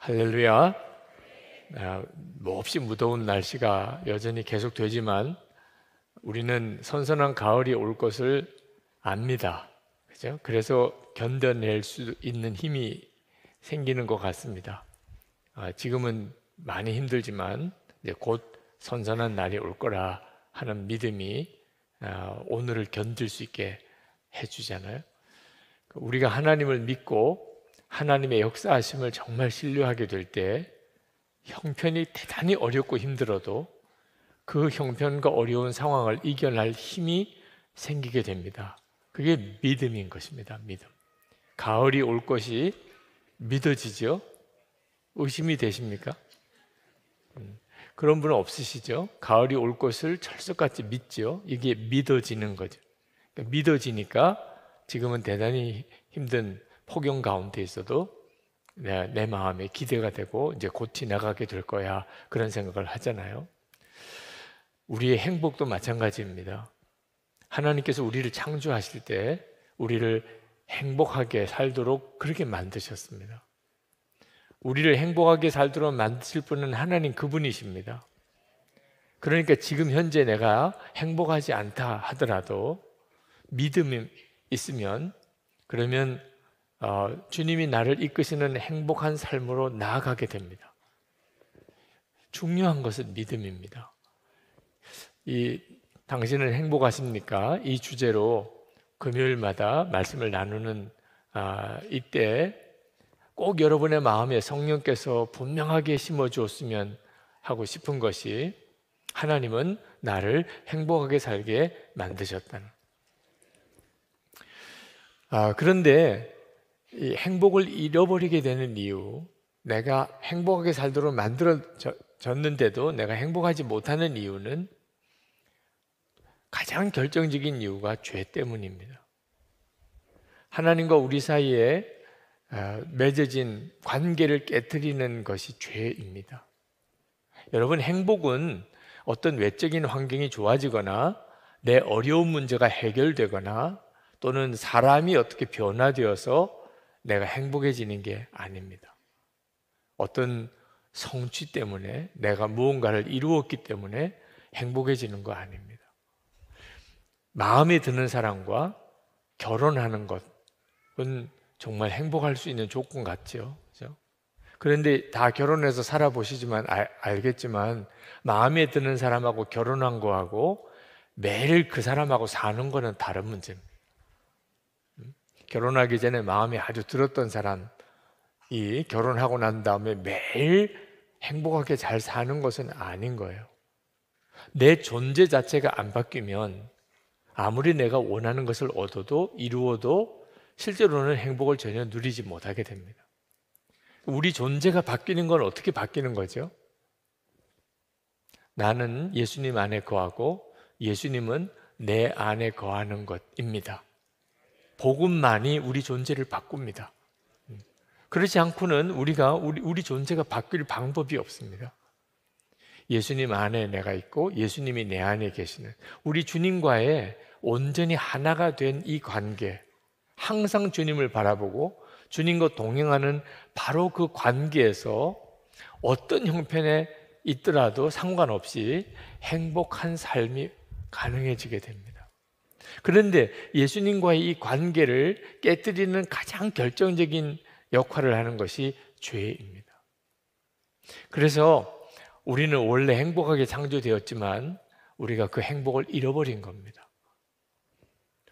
할렐루야. 몹시 무더운 날씨가 여전히 계속되지만 우리는 선선한 가을이 올 것을 압니다. 그죠? 그래서 견뎌낼 수 있는 힘이 생기는 것 같습니다. 지금은 많이 힘들지만 이제 곧 선선한 날이 올 거라 하는 믿음이 오늘을 견딜 수 있게 해주잖아요. 우리가 하나님을 믿고 하나님의 역사하심을 정말 신뢰하게 될 때 형편이 대단히 어렵고 힘들어도 그 형편과 어려운 상황을 이겨낼 힘이 생기게 됩니다. 그게 믿음인 것입니다. 믿음. 가을이 올 것이 믿어지죠? 의심이 되십니까? 그런 분은 없으시죠? 가을이 올 것을 철석같이 믿죠? 이게 믿어지는 거죠. 그러니까 믿어지니까 지금은 대단히 힘든 폭염 가운데 있어도 내 마음에 기대가 되고 이제 곧 지나가게 될 거야, 그런 생각을 하잖아요. 우리의 행복도 마찬가지입니다. 하나님께서 우리를 창조하실 때 우리를 행복하게 살도록 그렇게 만드셨습니다. 우리를 행복하게 살도록 만드실 분은 하나님 그분이십니다. 그러니까 지금 현재 내가 행복하지 않다 하더라도 믿음이 있으면 그러면 주님이 나를 이끄시는 행복한 삶으로 나아가게 됩니다. 중요한 것은 믿음입니다. 당신은 행복하십니까? 이 주제로 금요일마다 말씀을 나누는 이때 꼭 여러분의 마음에 성령께서 분명하게 심어주었으면 하고 싶은 것이 하나님은 나를 행복하게 살게 만드셨다는. 그런데 이 행복을 잃어버리게 되는 이유, 내가 행복하게 살도록 만들어졌는데도 내가 행복하지 못하는 이유는 가장 결정적인 이유가 죄 때문입니다. 하나님과 우리 사이에 맺어진 관계를 깨트리는 것이 죄입니다. 여러분, 행복은 어떤 외적인 환경이 좋아지거나 내 어려운 문제가 해결되거나 또는 사람이 어떻게 변화되어서 내가 행복해지는 게 아닙니다. 어떤 성취 때문에 내가 무언가를 이루었기 때문에 행복해지는 거 아닙니다. 마음에 드는 사람과 결혼하는 것은 정말 행복할 수 있는 조건 같죠. 그렇죠? 그런데 다 결혼해서 살아보시지만 알겠지만 마음에 드는 사람하고 결혼한 거하고 매일 그 사람하고 사는 거는 다른 문제입니다. 결혼하기 전에 마음에 아주 들었던 사람이 결혼하고 난 다음에 매일 행복하게 잘 사는 것은 아닌 거예요. 내 존재 자체가 안 바뀌면 아무리 내가 원하는 것을 얻어도 이루어도 실제로는 행복을 전혀 누리지 못하게 됩니다. 우리 존재가 바뀌는 건 어떻게 바뀌는 거죠? 나는 예수님 안에 거하고 예수님은 내 안에 거하는 것입니다. 복음만이 우리 존재를 바꿉니다. 그렇지 않고는 우리 존재가 바뀔 방법이 없습니다. 예수님 안에 내가 있고 예수님이 내 안에 계시는 우리 주님과의 온전히 하나가 된 이 관계, 항상 주님을 바라보고 주님과 동행하는 바로 그 관계에서 어떤 형편에 있더라도 상관없이 행복한 삶이 가능해지게 됩니다. 그런데 예수님과의 이 관계를 깨뜨리는 가장 결정적인 역할을 하는 것이 죄입니다. 그래서 우리는 원래 행복하게 창조되었지만 우리가 그 행복을 잃어버린 겁니다.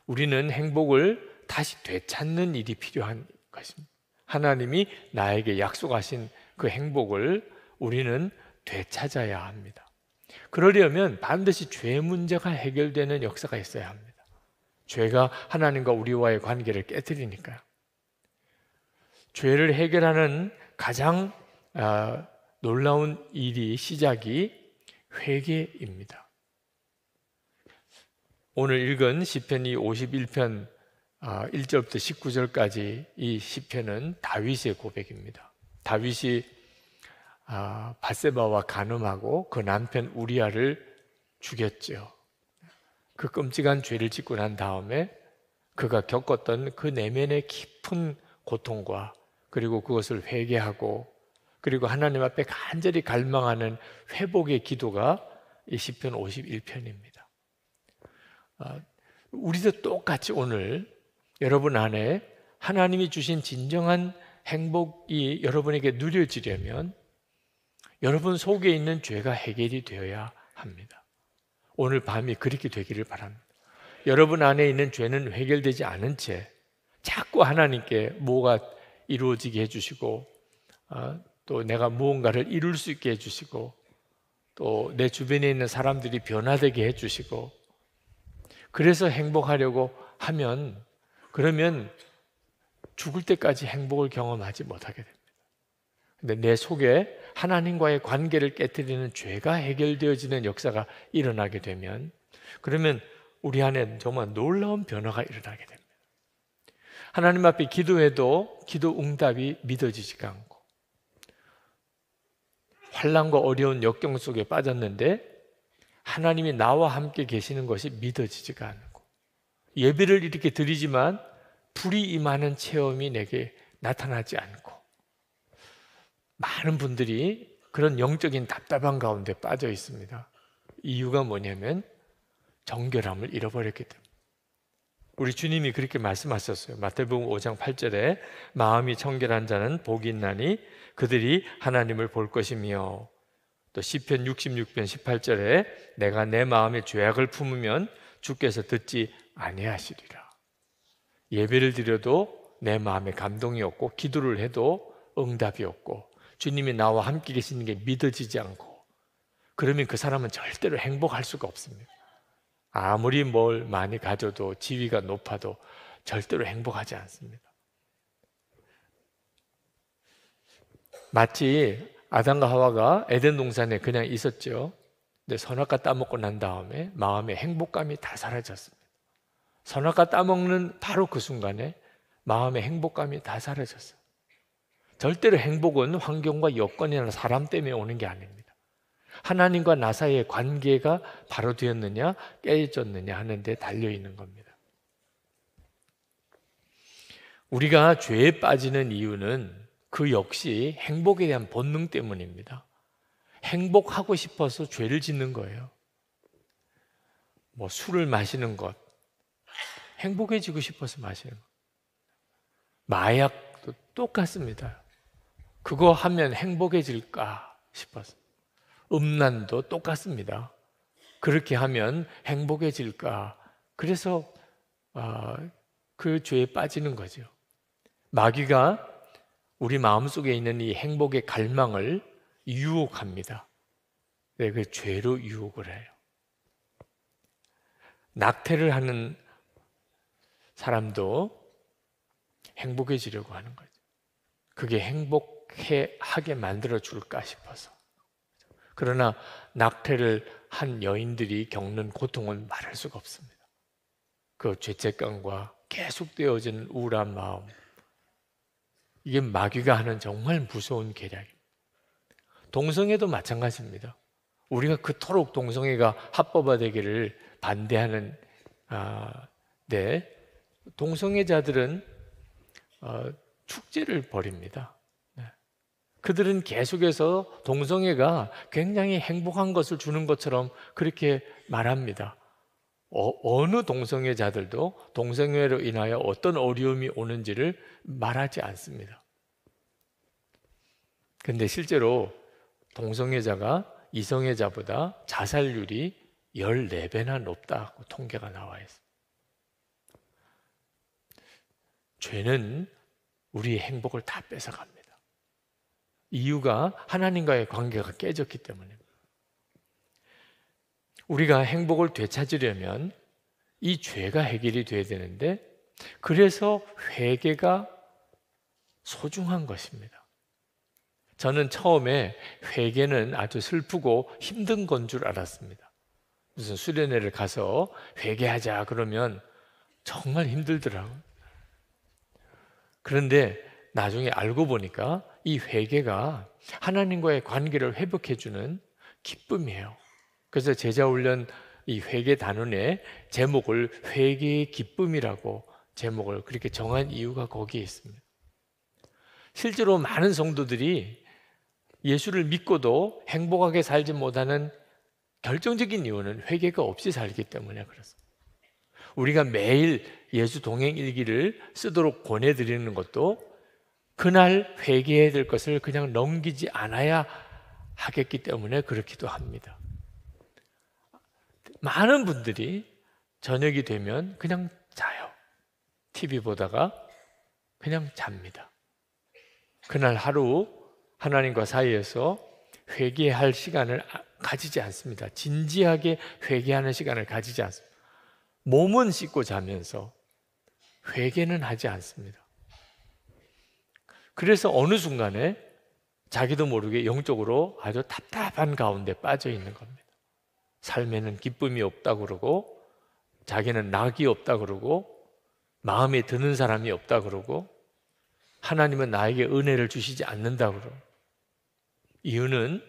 우리는 행복을 다시 되찾는 일이 필요한 것입니다. 하나님이 나에게 약속하신 그 행복을 우리는 되찾아야 합니다. 그러려면 반드시 죄 문제가 해결되는 역사가 있어야 합니다. 죄가 하나님과 우리와의 관계를 깨뜨리니까요. 죄를 해결하는 가장 놀라운 시작이 회개입니다. 오늘 읽은 시편이 51편 1절부터 19절까지 이 시편은 다윗의 고백입니다. 다윗이 밧세바와 간음하고 그 남편 우리아를 죽였죠. 그 끔찍한 죄를 짓고 난 다음에 그가 겪었던 그 내면의 깊은 고통과 그리고 그것을 회개하고 그리고 하나님 앞에 간절히 갈망하는 회복의 기도가 이 시편 51편입니다. 우리도 똑같이 오늘 여러분 안에 하나님이 주신 진정한 행복이 여러분에게 누려지려면 여러분 속에 있는 죄가 해결이 되어야 합니다. 오늘 밤이 그렇게 되기를 바랍니다. 여러분 안에 있는 죄는 해결되지 않은 채 자꾸 하나님께 뭐가 이루어지게 해주시고 또 내가 무언가를 이룰 수 있게 해주시고 또 내 주변에 있는 사람들이 변화되게 해주시고 그래서 행복하려고 하면 그러면 죽을 때까지 행복을 경험하지 못하게 됩니다. 근데 내 속에 하나님과의 관계를 깨뜨리는 죄가 해결되어지는 역사가 일어나게 되면 그러면 우리 안에 정말 놀라운 변화가 일어나게 됩니다. 하나님 앞에 기도해도 기도 응답이 믿어지지가 않고 환난과 어려운 역경 속에 빠졌는데 하나님이 나와 함께 계시는 것이 믿어지지가 않고 예배를 이렇게 드리지만 불이 임하는 체험이 내게 나타나지 않고 많은 분들이 그런 영적인 답답한 가운데 빠져 있습니다. 이유가 뭐냐면 정결함을 잃어버렸기 때문에. 우리 주님이 그렇게 말씀하셨어요. 마태복음 5장 8절에 마음이 청결한 자는 복이 있나니 그들이 하나님을 볼 것이며 또 시편 66편 18절에 내가 내 마음에 죄악을 품으면 주께서 듣지 아니하시리라. 예배를 드려도 내 마음에 감동이 없고 기도를 해도 응답이 없고 주님이 나와 함께 계시는 게 믿어지지 않고 그러면 그 사람은 절대로 행복할 수가 없습니다. 아무리 뭘 많이 가져도 지위가 높아도 절대로 행복하지 않습니다. 마치 아담과 하와가 에덴 동산에 그냥 있었죠. 근데 선악과 따먹고 난 다음에 마음의 행복감이 다 사라졌습니다. 선악과 따먹는 바로 그 순간에 마음의 행복감이 다 사라졌어요. 절대로 행복은 환경과 여건이나 사람 때문에 오는 게 아닙니다. 하나님과 나 사이의 관계가 바로 되었느냐 깨졌느냐 하는 데 달려있는 겁니다. 우리가 죄에 빠지는 이유는 그 역시 행복에 대한 본능 때문입니다. 행복하고 싶어서 죄를 짓는 거예요. 뭐 술을 마시는 것, 행복해지고 싶어서 마시는 것. 마약도 똑같습니다. 그거 하면 행복해질까 싶어서. 음란도 똑같습니다. 그렇게 하면 행복해질까. 그래서 그 죄에 빠지는 거죠. 마귀가 우리 마음속에 있는 이 행복의 갈망을 유혹합니다. 네, 그 죄로 유혹을 해요. 낙태를 하는 사람도 행복해지려고 하는 거죠. 그게 행복하게 만들어 줄까 싶어서. 그러나 낙태를 한 여인들이 겪는 고통은 말할 수가 없습니다. 그 죄책감과 계속되어지는 우울한 마음, 이게 마귀가 하는 정말 무서운 계략입니다. 동성애도 마찬가지입니다. 우리가 그토록 동성애가 합법화되기를 반대하는 동성애자들은 축제를 벌입니다. 그들은 계속해서 동성애가 굉장히 행복한 것을 주는 것처럼 그렇게 말합니다. 어느 동성애자들도 동성애로 인하여 어떤 어려움이 오는지를 말하지 않습니다. 그런데 실제로 동성애자가 이성애자보다 자살률이 14배나 높다고 통계가 나와 있습니다. 죄는 우리의 행복을 다 뺏어갑니다. 이유가 하나님과의 관계가 깨졌기 때문입니다. 우리가 행복을 되찾으려면 이 죄가 해결이 돼야 되는데 그래서 회개가 소중한 것입니다. 저는 처음에 회개는 아주 슬프고 힘든 건 줄 알았습니다. 무슨 수련회를 가서 회개하자 그러면 정말 힘들더라고요. 그런데 나중에 알고 보니까 이 회개가 하나님과의 관계를 회복해주는 기쁨이에요. 그래서 제자훈련 이 회개 단원의 제목을 회개의 기쁨이라고 제목을 그렇게 정한 이유가 거기에 있습니다. 실제로 많은 성도들이 예수를 믿고도 행복하게 살지 못하는 결정적인 이유는 회개가 없이 살기 때문에 그렇습니다. 우리가 매일 예수 동행 일기를 쓰도록 권해드리는 것도 그날 회개해야 될 것을 그냥 넘기지 않아야 하겠기 때문에 그렇기도 합니다. 많은 분들이 저녁이 되면 그냥 자요. TV 보다가 그냥 잡니다. 그날 하루 하나님과 사이에서 회개할 시간을 가지지 않습니다. 진지하게 회개하는 시간을 가지지 않습니다. 몸은 씻고 자면서 회개는 하지 않습니다. 그래서 어느 순간에 자기도 모르게 영적으로 아주 답답한 가운데 빠져 있는 겁니다. 삶에는 기쁨이 없다 그러고, 자기는 낙이 없다 그러고, 마음에 드는 사람이 없다 그러고, 하나님은 나에게 은혜를 주시지 않는다 그러고. 이유는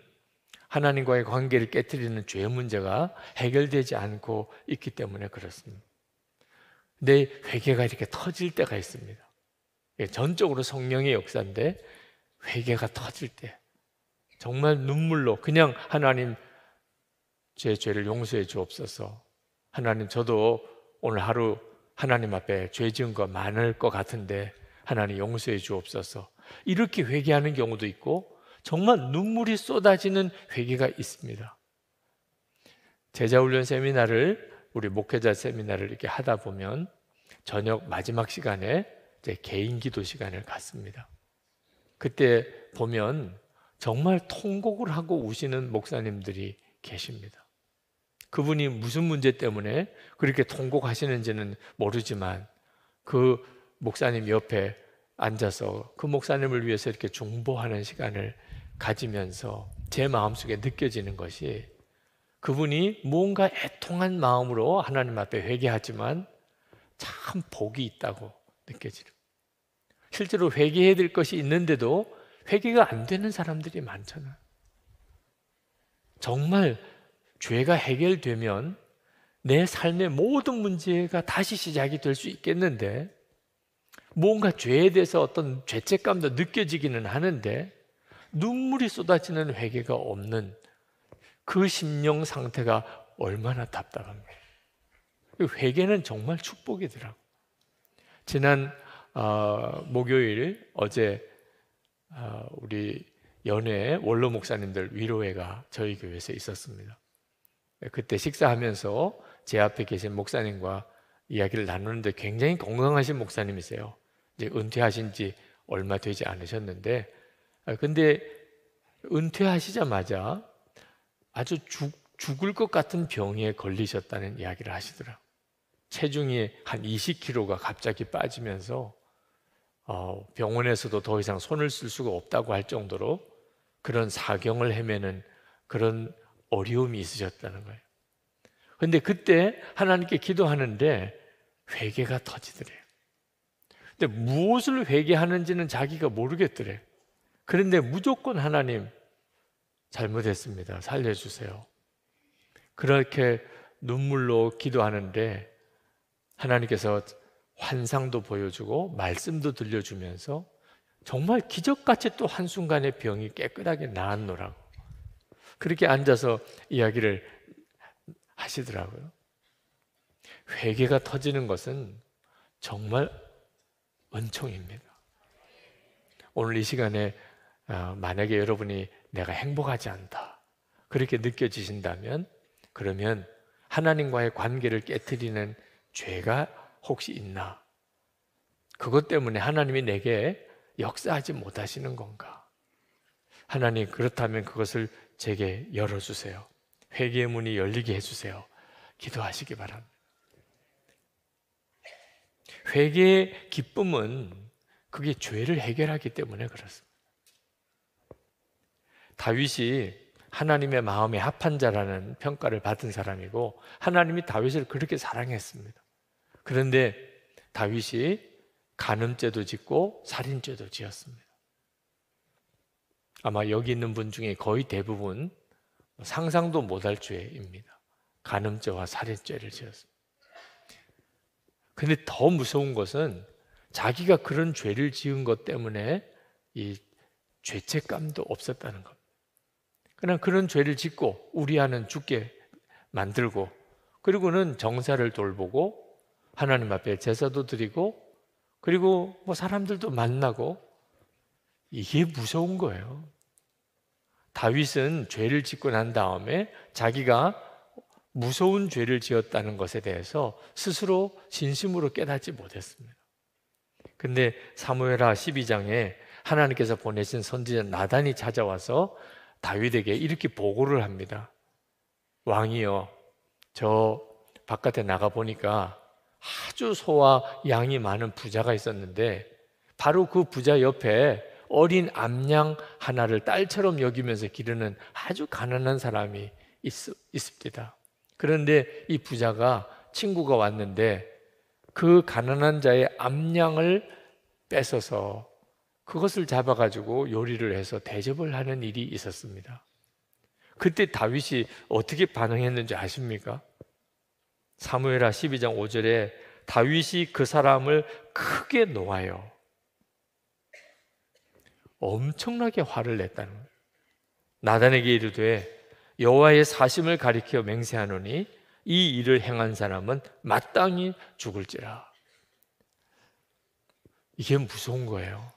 하나님과의 관계를 깨트리는 죄의 문제가 해결되지 않고 있기 때문에 그렇습니다. 내 회개가 이렇게 터질 때가 있습니다. 전적으로 성령의 역사인데 회개가 터질 때 정말 눈물로 그냥 하나님 제 죄를 용서해 주옵소서. 하나님 저도 오늘 하루 하나님 앞에 죄 지은 거 많을 것 같은데 하나님 용서해 주옵소서. 이렇게 회개하는 경우도 있고 정말 눈물이 쏟아지는 회개가 있습니다. 제자훈련 세미나를 우리 목회자 세미나를 이렇게 하다 보면 저녁 마지막 시간에 이제 개인 기도 시간을 갖습니다. 그때 보면 정말 통곡을 하고 우시는 목사님들이 계십니다. 그분이 무슨 문제 때문에 그렇게 통곡하시는지는 모르지만 그 목사님 옆에 앉아서 그 목사님을 위해서 이렇게 중보하는 시간을 가지면서 제 마음속에 느껴지는 것이 그분이 뭔가 애통한 마음으로 하나님 앞에 회개하지만 참 복이 있다고 느껴지는. 실제로 회개해야 될 것이 있는데도 회개가 안 되는 사람들이 많잖아요. 정말 죄가 해결되면 내 삶의 모든 문제가 다시 시작이 될 수 있겠는데 뭔가 죄에 대해서 어떤 죄책감도 느껴지기는 하는데 눈물이 쏟아지는 회개가 없는 그 심령 상태가 얼마나 답답합니까? 회개는 정말 축복이더라고요. 지난 목요일 어제 우리 연회 원로 목사님들 위로회가 저희 교회에서 있었습니다. 그때 식사하면서 제 앞에 계신 목사님과 이야기를 나누는데 굉장히 건강하신 목사님이세요. 이제 은퇴하신 지 얼마 되지 않으셨는데 근데 은퇴하시자마자 아주 죽을 것 같은 병에 걸리셨다는 이야기를 하시더라고요. 체중이 한 20kg가 갑자기 빠지면서 병원에서도 더 이상 손을 쓸 수가 없다고 할 정도로 그런 사경을 헤매는 그런 어려움이 있으셨다는 거예요. 그런데 그때 하나님께 기도하는데 회개가 터지더래요. 근데 무엇을 회개하는지는 자기가 모르겠더래요. 그런데 무조건 하나님 잘못했습니다. 살려주세요. 그렇게 눈물로 기도하는데 하나님께서 환상도 보여주고 말씀도 들려주면서 정말 기적같이 또 한순간에 병이 깨끗하게 나았노라고 그렇게 앉아서 이야기를 하시더라고요. 회개가 터지는 것은 정말 은총입니다. 오늘 이 시간에 만약에 여러분이 내가 행복하지 않다 그렇게 느껴지신다면 그러면 하나님과의 관계를 깨트리는 죄가 혹시 있나? 그것 때문에 하나님이 내게 역사하지 못하시는 건가? 하나님 그렇다면 그것을 제게 열어주세요. 회개의 문이 열리게 해주세요. 기도하시기 바랍니다. 회개의 기쁨은 그게 죄를 해결하기 때문에 그렇습니다. 다윗이 하나님의 마음에 합한 자라는 평가를 받은 사람이고 하나님이 다윗을 그렇게 사랑했습니다. 그런데 다윗이 간음죄도 짓고 살인죄도 지었습니다. 아마 여기 있는 분 중에 거의 대부분 상상도 못할 죄입니다. 간음죄와 살인죄를 지었습니다. 근데 더 무서운 것은 자기가 그런 죄를 지은 것 때문에 이 죄책감도 없었다는 겁니다. 그냥 그런 죄를 짓고 우리아는 죽게 만들고, 그리고는 정사를 돌보고 하나님 앞에 제사도 드리고, 그리고 뭐 사람들도 만나고, 이게 무서운 거예요. 다윗은 죄를 짓고 난 다음에 자기가 무서운 죄를 지었다는 것에 대해서 스스로 진심으로 깨닫지 못했습니다. 근데 사무엘하 12장에 하나님께서 보내신 선지자 나단이 찾아와서 다윗에게 이렇게 보고를 합니다. 왕이여, 저 바깥에 나가 보니까 아주 소와 양이 많은 부자가 있었는데 바로 그 부자 옆에 어린 암양 하나를 딸처럼 여기면서 기르는 아주 가난한 사람이 있습니다. 그런데 이 부자가 친구가 왔는데 그 가난한 자의 암양을 뺏어서 그것을 잡아가지고 요리를 해서 대접을 하는 일이 있었습니다. 그때 다윗이 어떻게 반응했는지 아십니까? 사무엘하 12장 5절에 다윗이 그 사람을 크게 놓아요. 엄청나게 화를 냈다는 거예요. 나단에게 이르되 여호와의 사심을 가리켜 맹세하노니 이 일을 행한 사람은 마땅히 죽을지라. 이게 무서운 거예요.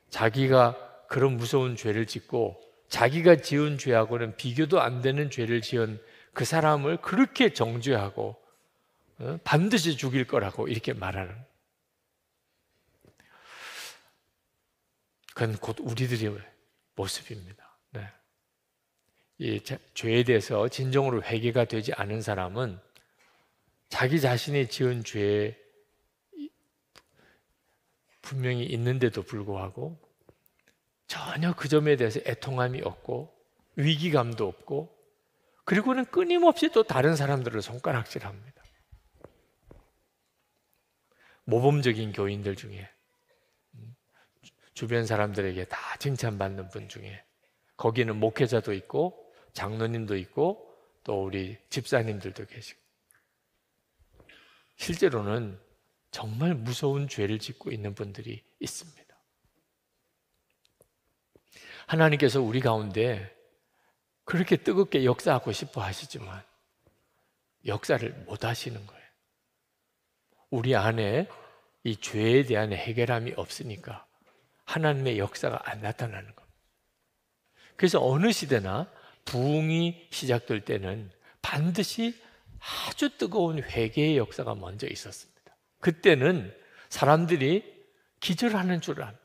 자기가 그런 무서운 죄를 짓고 자기가 지은 죄하고는 비교도 안 되는 죄를 지은 그 사람을 그렇게 정죄하고 반드시 죽일 거라고 이렇게 말하는, 그건 곧 우리들의 모습입니다. 네. 이 죄에 대해서 진정으로 회개가 되지 않은 사람은 자기 자신이 지은 죄에 분명히 있는데도 불구하고 전혀 그 점에 대해서 애통함이 없고 위기감도 없고, 그리고는 끊임없이 또 다른 사람들을 손가락질합니다. 모범적인 교인들 중에, 주변 사람들에게 다 칭찬받는 분 중에, 거기는 목회자도 있고 장로님도 있고 또 우리 집사님들도 계시고, 실제로는 정말 무서운 죄를 짓고 있는 분들이 있습니다. 하나님께서 우리 가운데 그렇게 뜨겁게 역사하고 싶어 하시지만 역사를 못 하시는 거예요. 우리 안에 이 죄에 대한 해결함이 없으니까 하나님의 역사가 안 나타나는 겁니다. 그래서 어느 시대나 부흥이 시작될 때는 반드시 아주 뜨거운 회개의 역사가 먼저 있었습니다. 그때는 사람들이 기절하는 줄 압니다.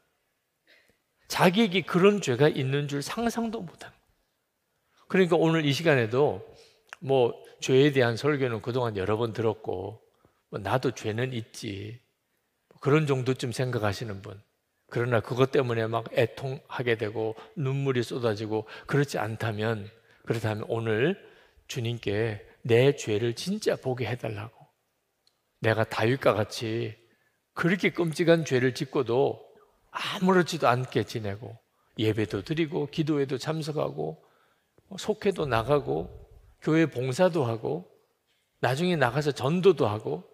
자기에게 그런 죄가 있는 줄 상상도 못합니다. 그러니까 오늘 이 시간에도 뭐 죄에 대한 설교는 그동안 여러 번 들었고 뭐 나도 죄는 있지 그런 정도쯤 생각하시는 분, 그러나 그것 때문에 막 애통하게 되고 눈물이 쏟아지고 그렇다면 오늘 주님께 내 죄를 진짜 보게 해달라고, 내가 다윗과 같이 그렇게 끔찍한 죄를 짓고도 아무렇지도 않게 지내고 예배도 드리고 기도회도 참석하고 속회도 나가고 교회 봉사도 하고 나중에 나가서 전도도 하고,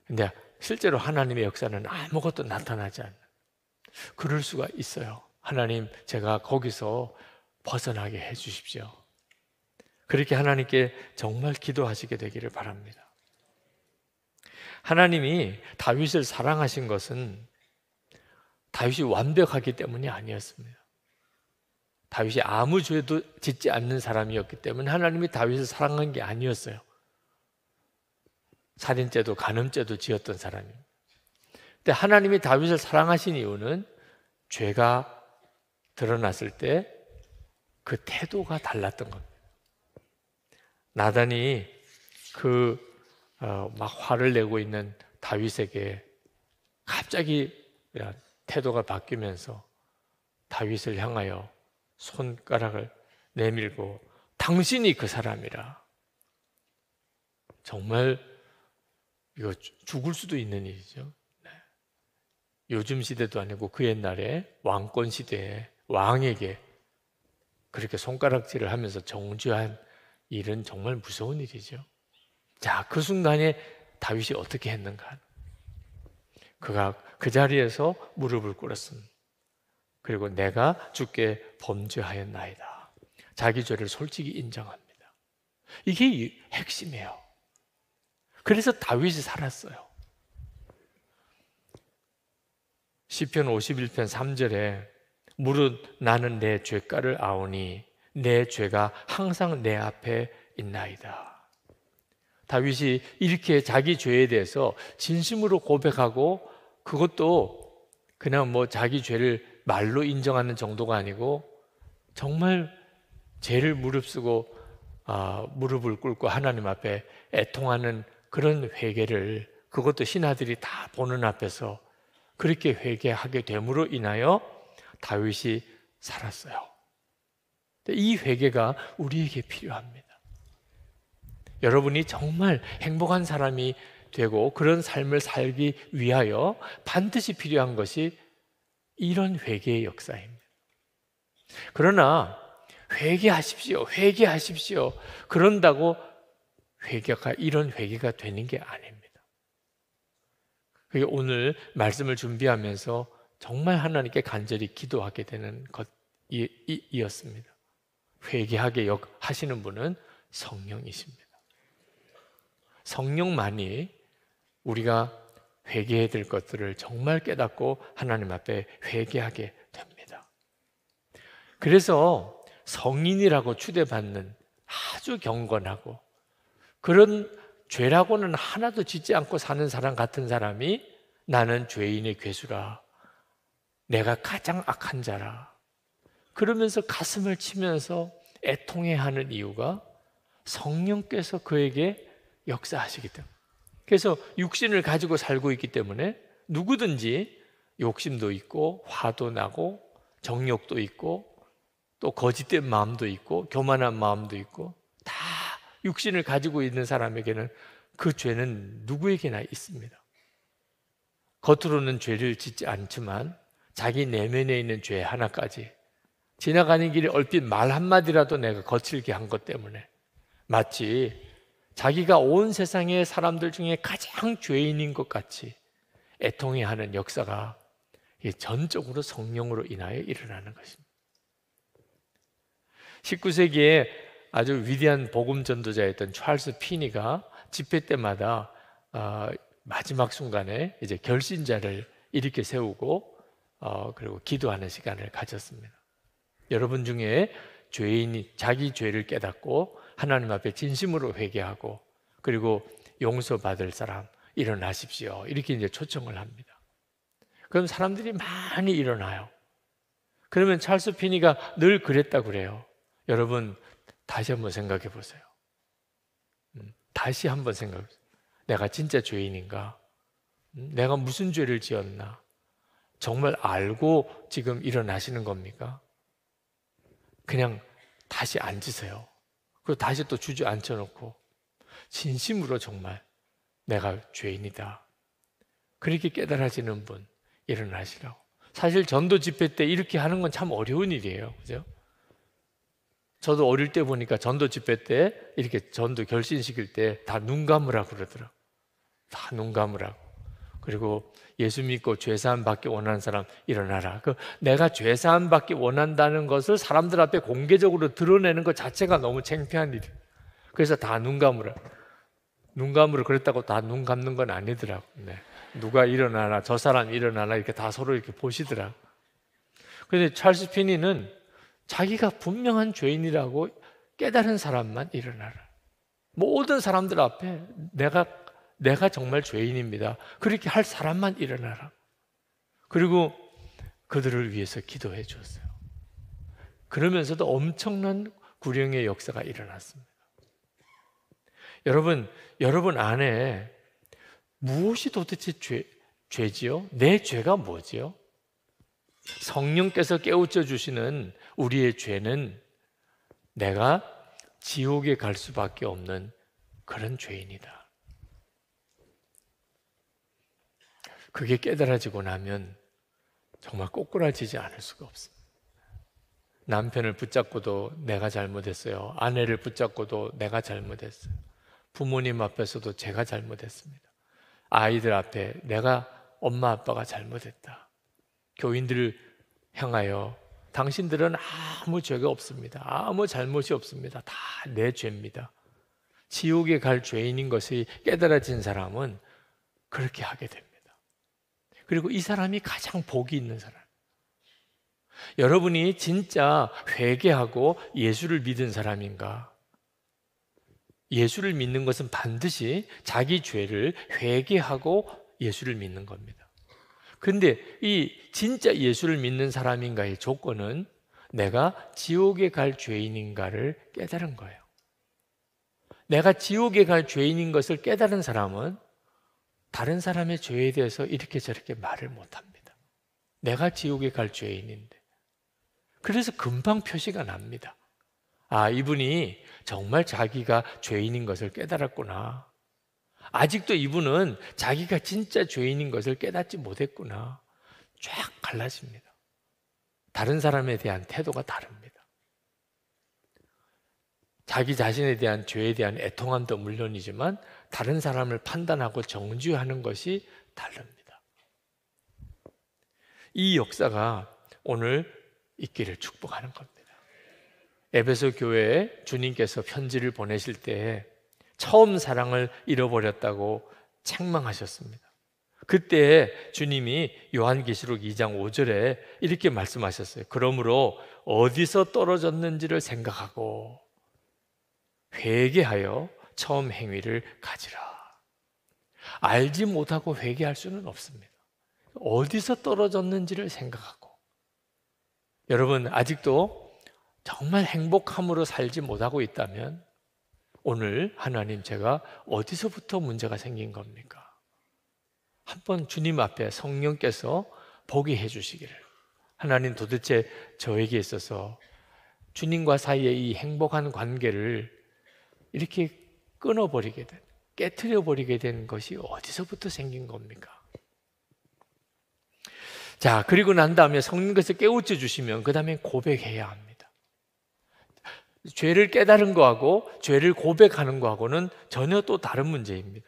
근데 실제로 하나님의 역사는 아무것도 나타나지 않는, 그럴 수가 있어요. 하나님, 제가 거기서 벗어나게 해 주십시오. 그렇게 하나님께 정말 기도하시게 되기를 바랍니다. 하나님이 다윗을 사랑하신 것은 다윗이 완벽하기 때문이 아니었습니다. 다윗이 아무 죄도 짓지 않는 사람이었기 때문에 하나님이 다윗을 사랑한 게 아니었어요. 살인죄도 간음죄도 지었던 사람입니다. 근데 하나님이 다윗을 사랑하신 이유는 죄가 드러났을 때 그 태도가 달랐던 겁니다. 나단이 막 화를 내고 있는 다윗에게 갑자기 태도가 바뀌면서 다윗을 향하여 손가락을 내밀고 당신이 그 사람이라. 정말 이거 죽을 수도 있는 일이죠. 네. 요즘 시대도 아니고 그 옛날에 왕권 시대에 왕에게 그렇게 손가락질을 하면서 정죄한 일은 정말 무서운 일이죠. 자, 그 순간에 다윗이 어떻게 했는가? 그가 그 자리에서 무릎을 꿇었습니다. 그리고 내가 주께 범죄하였나이다. 자기 죄를 솔직히 인정합니다. 이게 핵심이에요. 그래서 다윗이 살았어요. 시편 51편 3절에 무릇 나는 내 죄가를 아오니 내 죄가 항상 내 앞에 있나이다. 다윗이 이렇게 자기 죄에 대해서 진심으로 고백하고, 그것도 그냥 뭐 자기 죄를 말로 인정하는 정도가 아니고 정말 죄를 무릅쓰고 무릎을 꿇고 하나님 앞에 애통하는 그런 회개를, 그것도 신하들이 다 보는 앞에서 그렇게 회개하게 됨으로 인하여 다윗이 살았어요. 이 회개가 우리에게 필요합니다. 여러분이 정말 행복한 사람이 되고 그런 삶을 살기 위하여 반드시 필요한 것이 이런 회개의 역사입니다. 그러나 회개하십시오, 회개하십시오, 그런다고 회개가 이런 회개가 되는 게 아닙니다. 그게 오늘 말씀을 준비하면서 정말 하나님께 간절히 기도하게 되는 것이었습니다. 회개하게 하시는 분은 성령이십니다. 성령만이 우리가 회개해야 될 것들을 정말 깨닫고 하나님 앞에 회개하게 됩니다. 그래서 성인이라고 추대받는 아주 경건하고 그런 죄라고는 하나도 짓지 않고 사는 사람 같은 사람이 나는 죄인의 괴수라, 내가 가장 악한 자라, 그러면서 가슴을 치면서 애통해하는 이유가 성령께서 그에게 역사하시기 때문에. 그래서 육신을 가지고 살고 있기 때문에 누구든지 욕심도 있고 화도 나고 정욕도 있고 또 거짓된 마음도 있고 교만한 마음도 있고, 다 육신을 가지고 있는 사람에게는 그 죄는 누구에게나 있습니다. 겉으로는 죄를 짓지 않지만 자기 내면에 있는 죄 하나까지, 지나가는 길에 얼핏 말 한마디라도 내가 거칠게 한 것 때문에 마치 자기가 온 세상의 사람들 중에 가장 죄인인 것 같이 애통해하는 역사가 전적으로 성령으로 인하여 일어나는 것입니다. 19세기에 아주 위대한 복음 전도자였던 찰스 피니가 집회 때마다 마지막 순간에 이제 결신자를 이렇게 세우고 그리고 기도하는 시간을 가졌습니다. 여러분 중에 죄인이 자기 죄를 깨닫고 하나님 앞에 진심으로 회개하고 그리고 용서받을 사람 일어나십시오, 이렇게 이제 초청을 합니다. 그럼 사람들이 많이 일어나요. 그러면 찰스 피니가 늘 그랬다고 그래요. 여러분 다시 한번 생각해 보세요. 다시 한번 생각해 보세요. 내가 진짜 죄인인가? 내가 무슨 죄를 지었나? 정말 알고 지금 일어나시는 겁니까? 그냥 다시 앉으세요. 그리고 다시 또 주저앉혀 놓고 진심으로 정말 내가 죄인이다, 그렇게 깨달아지는 분 일어나시라고. 사실 전도 집회 때 이렇게 하는 건 참 어려운 일이에요. 그죠? 저도 어릴 때 보니까 전도 집회 때 이렇게 전도 결신시킬 때 다 눈 감으라고 그러더라고요. 다 눈 감으라고. 그리고 예수 믿고 죄사함 받기 원하는 사람 일어나라. 내가 죄사함 받기 원한다는 것을 사람들 앞에 공개적으로 드러내는 것 자체가 너무 창피한 일이에요. 그래서 다 눈 감으라. 눈 감으라 그랬다고 다 눈 감는 건 아니더라고. 네. 누가 일어나라, 저 사람 일어나라, 이렇게 다 서로 이렇게 보시더라. 그런데 찰스 피니는 자기가 분명한 죄인이라고 깨달은 사람만 일어나라. 모든 사람들 앞에 내가 정말 죄인입니다, 그렇게 할 사람만 일어나라. 그리고 그들을 위해서 기도해 주었어요. 그러면서도 엄청난 구령의 역사가 일어났습니다. 여러분 안에 무엇이 도대체 죄지요? 내 죄가 뭐지요? 성령께서 깨우쳐 주시는 우리의 죄는 내가 지옥에 갈 수밖에 없는 그런 죄인이다. 그게 깨달아지고 나면 정말 꼬꾸라지지 않을 수가 없습니다. 남편을 붙잡고도 내가 잘못했어요. 아내를 붙잡고도 내가 잘못했어요. 부모님 앞에서도 제가 잘못했습니다. 아이들 앞에 내가 엄마 아빠가 잘못했다. 교인들을 향하여 당신들은 아무 죄가 없습니다. 아무 잘못이 없습니다. 다 내 죄입니다. 지옥에 갈 죄인인 것이 깨달아진 사람은 그렇게 하게 됩니다. 그리고 이 사람이 가장 복이 있는 사람. 여러분이 진짜 회개하고 예수를 믿은 사람인가? 예수를 믿는 것은 반드시 자기 죄를 회개하고 예수를 믿는 겁니다. 그런데 이 진짜 예수를 믿는 사람인가의 조건은 내가 지옥에 갈 죄인인가를 깨달은 거예요. 내가 지옥에 갈 죄인인 것을 깨달은 사람은 다른 사람의 죄에 대해서 이렇게 저렇게 말을 못합니다. 내가 지옥에 갈 죄인인데. 그래서 금방 표시가 납니다. 아, 이분이 정말 자기가 죄인인 것을 깨달았구나. 아직도 이분은 자기가 진짜 죄인인 것을 깨닫지 못했구나. 쫙 갈라집니다. 다른 사람에 대한 태도가 다릅니다. 자기 자신에 대한 죄에 대한 애통함도 물론이지만 다른 사람을 판단하고 정죄하는 것이 다릅니다. 이 역사가 오늘 있기를 축복하는 겁니다. 에베소 교회에 주님께서 편지를 보내실 때 처음 사랑을 잃어버렸다고 책망하셨습니다. 그때 주님이 요한계시록 2장 5절에 이렇게 말씀하셨어요. 그러므로 어디서 떨어졌는지를 생각하고 회개하여 처음 행위를 가지라. 알지 못하고 회개할 수는 없습니다. 어디서 떨어졌는지를 생각하고. 여러분, 아직도 정말 행복함으로 살지 못하고 있다면 오늘 하나님, 제가 어디서부터 문제가 생긴 겁니까? 한번 주님 앞에 성령께서 보게 해주시기를. 하나님, 도대체 저에게 있어서 주님과 사이에 이 행복한 관계를 이렇게 끊어버리게 된, 깨트려버리게 된 것이 어디서부터 생긴 겁니까? 자, 그리고 난 다음에 성령께서 깨우쳐 주시면 그 다음에 고백해야 합니다. 죄를 깨달은 거하고 죄를 고백하는 거하고는 전혀 또 다른 문제입니다.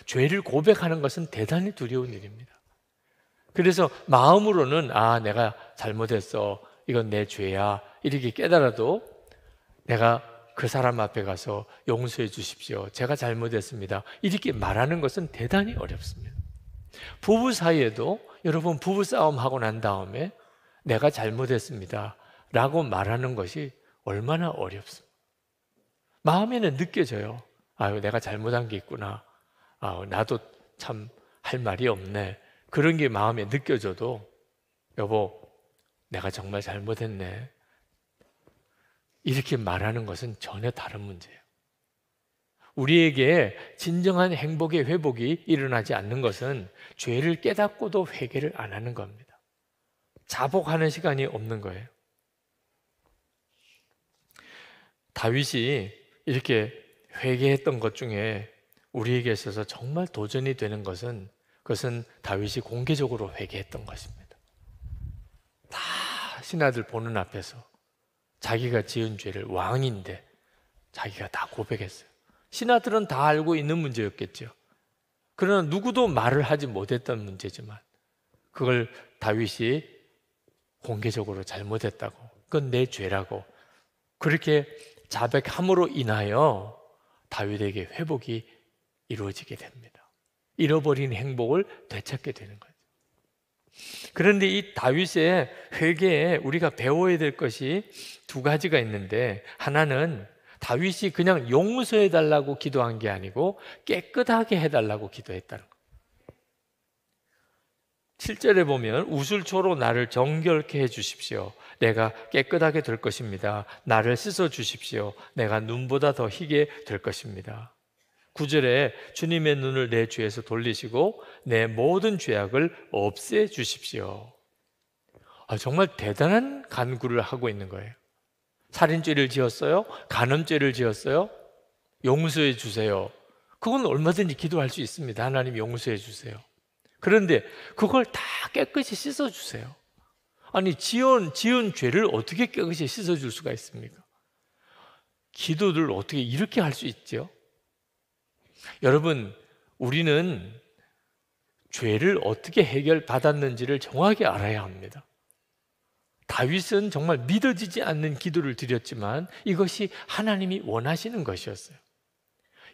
죄를 고백하는 것은 대단히 두려운 일입니다. 그래서 마음으로는 아, 내가 잘못했어, 이건 내 죄야, 이렇게 깨달아도 내가 그 사람 앞에 가서 용서해 주십시오, 제가 잘못했습니다, 이렇게 말하는 것은 대단히 어렵습니다. 부부 사이에도 여러분, 부부싸움 하고 난 다음에 내가 잘못했습니다 라고 말하는 것이 얼마나 어렵습니까? 마음에는 느껴져요. 아유, 내가 잘못한 게 있구나. 아, 나도 참 할 말이 없네. 그런 게 마음에 느껴져도 여보, 내가 정말 잘못했네, 이렇게 말하는 것은 전혀 다른 문제예요. 우리에게 진정한 행복의 회복이 일어나지 않는 것은 죄를 깨닫고도 회개를 안 하는 겁니다. 자복하는 시간이 없는 거예요. 다윗이 이렇게 회개했던 것 중에 우리에게 있어서 정말 도전이 되는 것은, 그것은 다윗이 공개적으로 회개했던 것입니다. 다 신하들 보는 앞에서 자기가 지은 죄를, 왕인데 자기가 다 고백했어요. 신하들은 다 알고 있는 문제였겠죠. 그러나 누구도 말을 하지 못했던 문제지만 그걸 다윗이 공개적으로 잘못했다고, 그건 내 죄라고 그렇게 자백함으로 인하여 다윗에게 회복이 이루어지게 됩니다. 잃어버린 행복을 되찾게 되는 거죠. 그런데 이 다윗의 회개에 우리가 배워야 될 것이 두 가지가 있는데, 하나는 다윗이 그냥 용서해 달라고 기도한 게 아니고 깨끗하게 해달라고 기도했다는 것. 7절에 보면 우슬초로 나를 정결케 해 주십시오. 내가 깨끗하게 될 것입니다. 나를 씻어 주십시오. 내가 눈보다 더 희게 될 것입니다. 9절에 주님의 눈을 내 죄에서 돌리시고 내 모든 죄악을 없애 주십시오. 정말 대단한 간구를 하고 있는 거예요. 살인죄를 지었어요? 간음죄를 지었어요? 용서해 주세요. 그건 얼마든지 기도할 수 있습니다. 하나님 용서해 주세요. 그런데 그걸 다 깨끗이 씻어 주세요. 아니, 지은 죄를 어떻게 깨끗이 씻어 줄 수가 있습니까? 기도를 어떻게 이렇게 할 수 있죠? 여러분, 우리는 죄를 어떻게 해결받았는지를 정확히 알아야 합니다. 다윗은 정말 믿어지지 않는 기도를 드렸지만 이것이 하나님이 원하시는 것이었어요.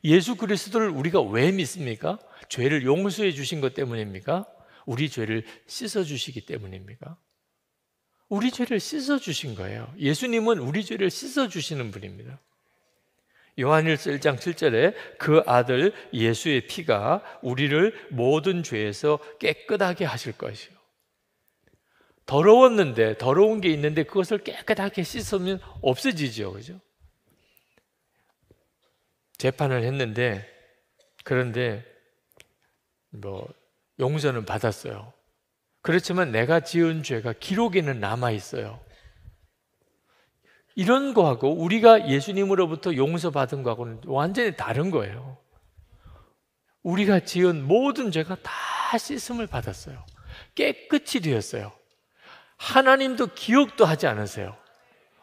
예수 그리스도를 우리가 왜 믿습니까? 죄를 용서해 주신 것 때문입니까? 우리 죄를 씻어 주시기 때문입니까? 우리 죄를 씻어 주신 거예요. 예수님은 우리 죄를 씻어 주시는 분입니다. 요한일서 1장 7절에 그 아들 예수의 피가 우리를 모든 죄에서 깨끗하게 하실 것이요. 더러웠는데, 더러운 게 있는데 그것을 깨끗하게 씻으면 없어지죠. 그죠? 재판을 했는데, 그런데 용서는 받았어요. 그렇지만 내가 지은 죄가 기록에는 남아 있어요. 이런 거하고 우리가 예수님으로부터 용서받은 거하고는 완전히 다른 거예요. 우리가 지은 모든 죄가 다 씻음을 받았어요. 깨끗이 되었어요. 하나님도 기억도 하지 않으세요.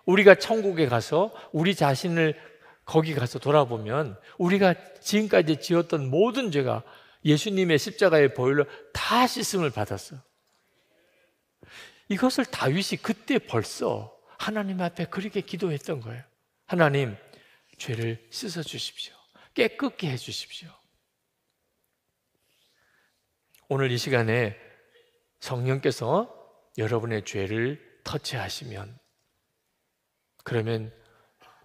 우리가 천국에 가서 우리 자신을 거기 가서 돌아보면 우리가 지금까지 지었던 모든 죄가 예수님의 십자가의 보혈로 다 씻음을 받았어요. 이것을 다윗이 그때 벌써 하나님 앞에 그렇게 기도했던 거예요. 하나님, 죄를 씻어 주십시오. 깨끗게 해 주십시오. 오늘 이 시간에 성령께서 여러분의 죄를 터치하시면, 그러면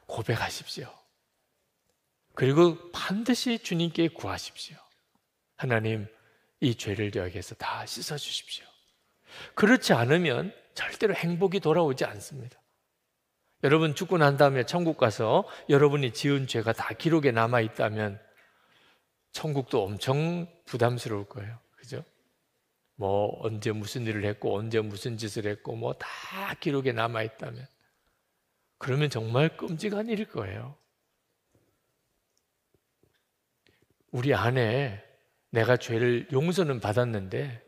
고백하십시오. 그리고 반드시 주님께 구하십시오. 하나님, 이 죄를 여기에서 다 씻어 주십시오. 그렇지 않으면 절대로 행복이 돌아오지 않습니다. 여러분 죽고 난 다음에 천국 가서 여러분이 지은 죄가 다 기록에 남아 있다면 천국도 엄청 부담스러울 거예요. 그죠? 언제 무슨 일을 했고 언제 무슨 짓을 했고 다 기록에 남아 있다면, 그러면 정말 끔찍한 일일 거예요. 우리 안에 내가 죄를 용서는 받았는데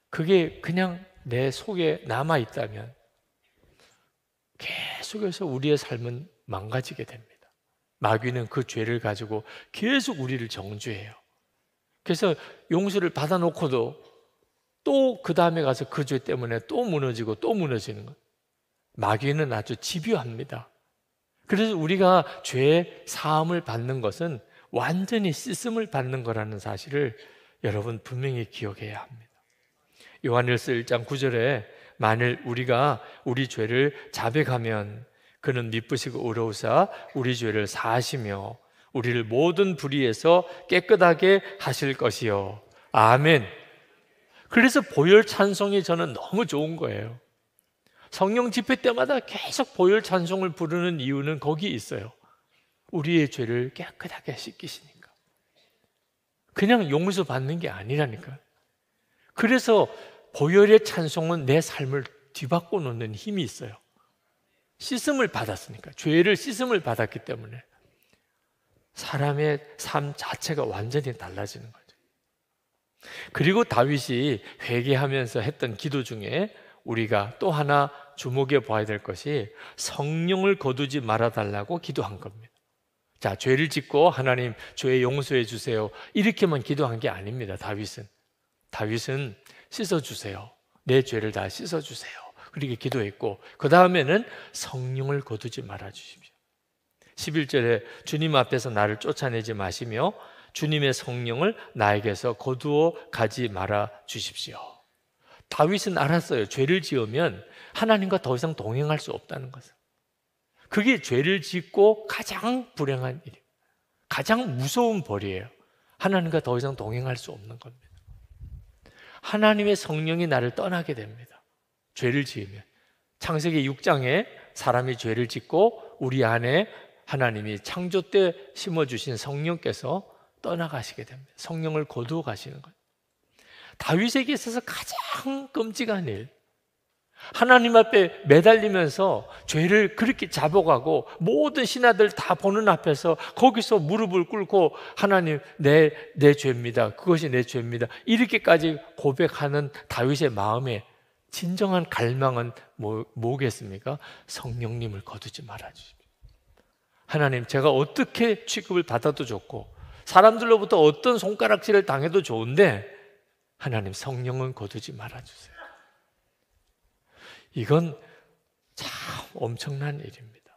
그게 그냥 내 속에 남아 있다면 계속해서 우리의 삶은 망가지게 됩니다. 마귀는 그 죄를 가지고 계속 우리를 정죄해요. 그래서 용서를 받아놓고도 또 그 다음에 가서 그 죄 때문에 또 무너지고 또 무너지는 것. 마귀는 아주 집요합니다. 그래서 우리가 죄의 사함을 받는 것은 완전히 씻음을 받는 거라는 사실을 여러분 분명히 기억해야 합니다. 요한일서 1장 9절에 만일 우리가 우리 죄를 자백하면 그는 미쁘시고 의로우사 우리 죄를 사하시며 우리를 모든 불의에서 깨끗하게 하실 것이요. 아멘. 그래서 보혈 찬송이 저는 너무 좋은 거예요. 성령 집회 때마다 계속 보혈 찬송을 부르는 이유는 거기 있어요. 우리의 죄를 깨끗하게 씻기시니까. 그냥 용서받는 게 아니라니까. 그래서 보혈의 찬송은 내 삶을 뒤바꿔 놓는 힘이 있어요. 씻음을 받았으니까. 죄를 씻음을 받았기 때문에 사람의 삶 자체가 완전히 달라지는 거죠. 그리고 다윗이 회개하면서 했던 기도 중에 우리가 또 하나 주목해 봐야 될 것이 성령을 거두지 말아달라고 기도한 겁니다. 자, 죄를 짓고 하나님 죄 용서해 주세요 이렇게만 기도한 게 아닙니다. 다윗은 씻어주세요. 내 죄를 다 씻어주세요. 그렇게 기도했고 그 다음에는 성령을 거두지 말아주십시오. 11절에 주님 앞에서 나를 쫓아내지 마시며 주님의 성령을 나에게서 거두어 가지 말아 주십시오. 다윗은 알았어요. 죄를 지으면 하나님과 더 이상 동행할 수 없다는 것을. 그게 죄를 짓고 가장 불행한 일이에요. 가장 무서운 벌이에요. 하나님과 더 이상 동행할 수 없는 겁니다. 하나님의 성령이 나를 떠나게 됩니다. 죄를 지으면. 창세기 6장에 사람이 죄를 짓고 우리 안에 하나님이 창조 때 심어주신 성령께서 떠나가시게 됩니다. 성령을 거두어 가시는 거예요. 다윗에게 있어서 가장 끔찍한 일, 하나님 앞에 매달리면서 죄를 그렇게 잡아가고 모든 신하들 다 보는 앞에서 거기서 무릎을 꿇고 하나님 내 죄입니다. 그것이 내 죄입니다. 이렇게까지 고백하는 다윗의 마음에 진정한 갈망은 뭐겠습니까? 성령님을 거두지 말아주십시오. 하나님, 제가 어떻게 취급을 받아도 좋고 사람들로부터 어떤 손가락질을 당해도 좋은데 하나님 성령은 거두지 말아주세요. 이건 참 엄청난 일입니다.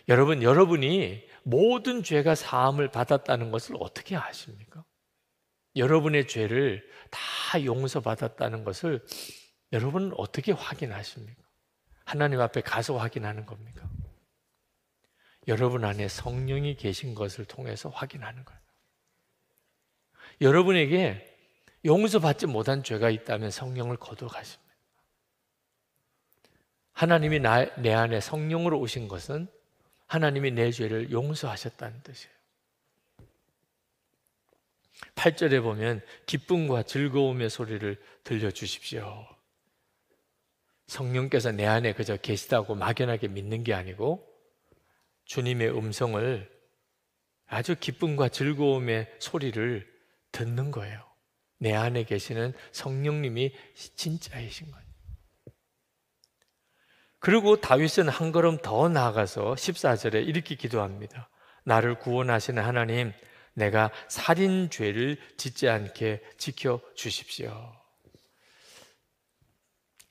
여러분, 여러분이 모든 죄가 사함을 받았다는 것을 어떻게 아십니까? 여러분의 죄를 다 용서받았다는 것을 여러분은 어떻게 확인하십니까? 하나님 앞에 가서 확인하는 겁니까? 여러분 안에 성령이 계신 것을 통해서 확인하는 거예요. 여러분에게 용서받지 못한 죄가 있다면 성령을 거둬가십니다. 하나님이 내 안에 성령으로 오신 것은 하나님이 내 죄를 용서하셨다는 뜻이에요. 8절에 보면 기쁨과 즐거움의 소리를 들려주십시오. 성령께서 내 안에 그저 계시다고 막연하게 믿는 게 아니고 주님의 음성을 아주 기쁨과 즐거움의 소리를 듣는 거예요. 내 안에 계시는 성령님이 진짜이신 거예요. 그리고 다윗은 한 걸음 더 나아가서 14절에 이렇게 기도합니다. 나를 구원하시는 하나님, 내가 살인 죄를 짓지 않게 지켜주십시오.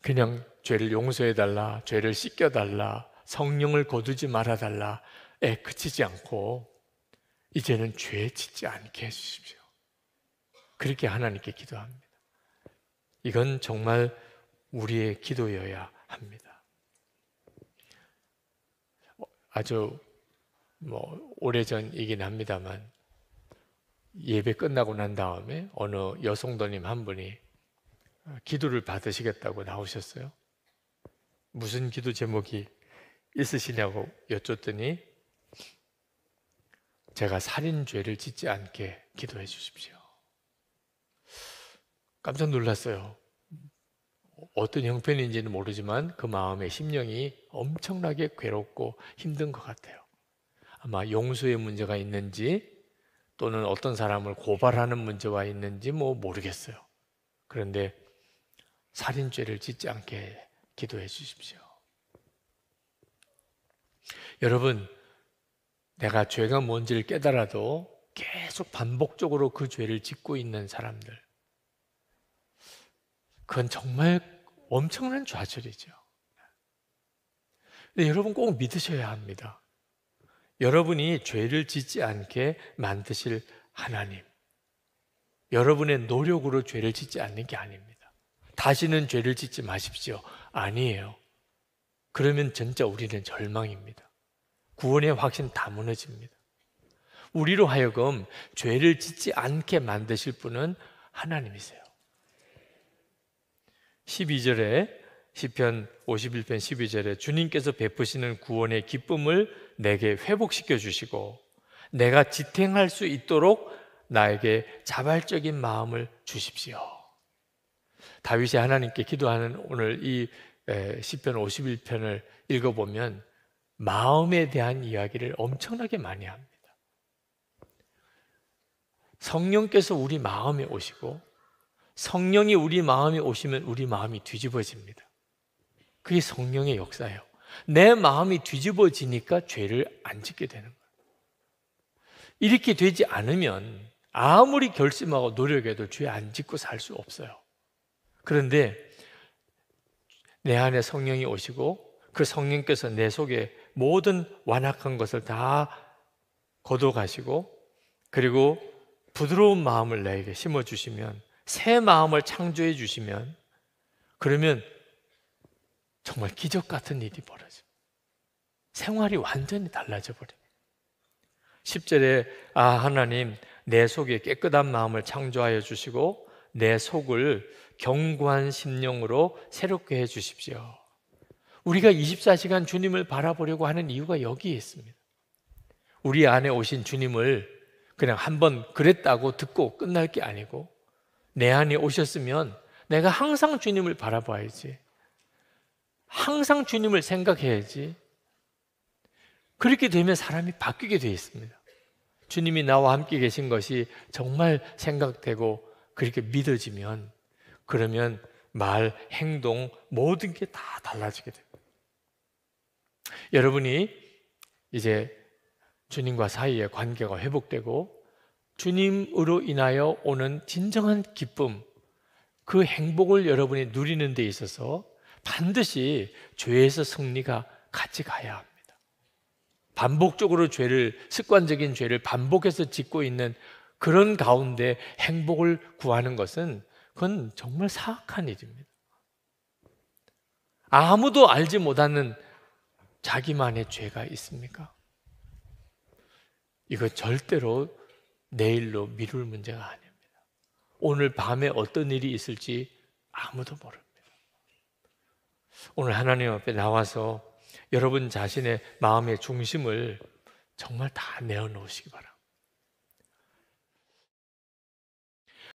그냥 죄를 용서해달라, 죄를 씻겨달라, 성령을 거두지 말아달라에 그치지 않고 이제는 죄 짓지 않게 해주십시오. 그렇게 하나님께 기도합니다. 이건 정말 우리의 기도여야 합니다. 아주 오래전이긴 합니다만 예배 끝나고 난 다음에 어느 여성도님 한 분이 기도를 받으시겠다고 나오셨어요. 무슨 기도 제목이 있으시냐고 여쭙더니 제가 살인죄를 짓지 않게 기도해 주십시오. 깜짝 놀랐어요. 어떤 형편인지는 모르지만 그 마음의 심령이 엄청나게 괴롭고 힘든 것 같아요. 아마 용서의 문제가 있는지 또는 어떤 사람을 고발하는 문제가 있는지 모르겠어요. 그런데 살인죄를 짓지 않게 기도해 주십시오. 여러분, 내가 죄가 뭔지를 깨달아도 계속 반복적으로 그 죄를 짓고 있는 사람들, 그건 정말 엄청난 좌절이죠. 근데 여러분 꼭 믿으셔야 합니다. 여러분이 죄를 짓지 않게 만드실 하나님, 여러분의 노력으로 죄를 짓지 않는 게 아닙니다. 다시는 죄를 짓지 마십시오. 아니에요. 그러면 진짜 우리는 절망입니다. 구원의 확신 다 무너집니다. 우리로 하여금 죄를 짓지 않게 만드실 분은 하나님이세요. 12절에 시편 51편 12절에 주님께서 베푸시는 구원의 기쁨을 내게 회복시켜 주시고 내가 지탱할 수 있도록 나에게 자발적인 마음을 주십시오. 다윗이 하나님께 기도하는 오늘 이 시편 51편을 읽어보면 마음에 대한 이야기를 엄청나게 많이 합니다. 성령께서 우리 마음에 오시고 성령이 우리 마음에 오시면 우리 마음이 뒤집어집니다. 그게 성령의 역사예요. 내 마음이 뒤집어지니까 죄를 안 짓게 되는 거예요. 이렇게 되지 않으면 아무리 결심하고 노력해도 죄 안 짓고 살 수 없어요. 그런데 내 안에 성령이 오시고 그 성령께서 내 속에 모든 완악한 것을 다 걷어가시고 그리고 부드러운 마음을 내게 심어주시면 새 마음을 창조해 주시면 그러면 정말 기적 같은 일이 벌어져요. 생활이 완전히 달라져 버려요. 10절에 하나님 내 속에 깨끗한 마음을 창조하여 주시고 내 속을 견고한 심령으로 새롭게 해 주십시오. 우리가 24시간 주님을 바라보려고 하는 이유가 여기에 있습니다. 우리 안에 오신 주님을 그냥 한번 그랬다고 듣고 끝날 게 아니고 내 안에 오셨으면 내가 항상 주님을 바라봐야지. 항상 주님을 생각해야지. 그렇게 되면 사람이 바뀌게 되어 있습니다. 주님이 나와 함께 계신 것이 정말 생각되고 그렇게 믿어지면 그러면 말, 행동 모든 게 다 달라지게 됩니다. 여러분이 이제 주님과 사이의 관계가 회복되고 주님으로 인하여 오는 진정한 기쁨, 그 행복을 여러분이 누리는 데 있어서 반드시 죄에서 승리가 같이 가야 합니다. 반복적으로 습관적인 죄를 반복해서 짓고 있는 그런 가운데 행복을 구하는 것은 그건 정말 사악한 일입니다. 아무도 알지 못하는 자기만의 죄가 있습니까? 이거 절대로 내일로 미룰 문제가 아닙니다. 오늘 밤에 어떤 일이 있을지 아무도 모릅니다. 오늘 하나님 앞에 나와서 여러분 자신의 마음의 중심을 정말 다 내어놓으시기 바랍니다.